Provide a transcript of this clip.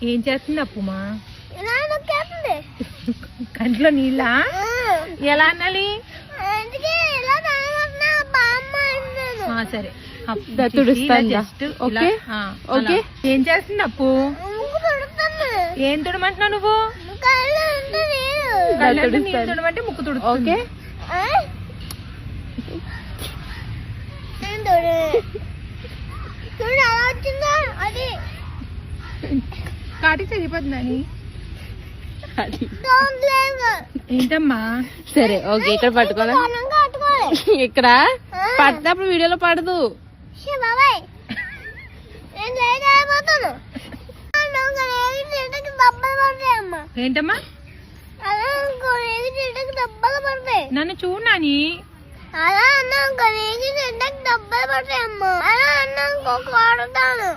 ఏం చేస్తుంది అప్పుమా? కంట్లో నీళ్ళ ఎలా అనాలి? సరే ఏం చేస్తుంది అప్పు? ఏం తుడమంటున్నావు నువ్వు? నీళ్ళు తుడమంటే ముక్కు తుడు. ఓకే కాటి సరిపోతుందని ఏంటమ్మా? సరే ఓకే ఇక్కడ పట్టుకోవాలి. ఇక్కడ పడినప్పుడు వీడియోలో పడదు. ఏంటమ్మా? నన్ను చూడు నాని. అలా అన్నా డబ్బులు పడతాయమ్మా. అలా అన్నా కొడతాను.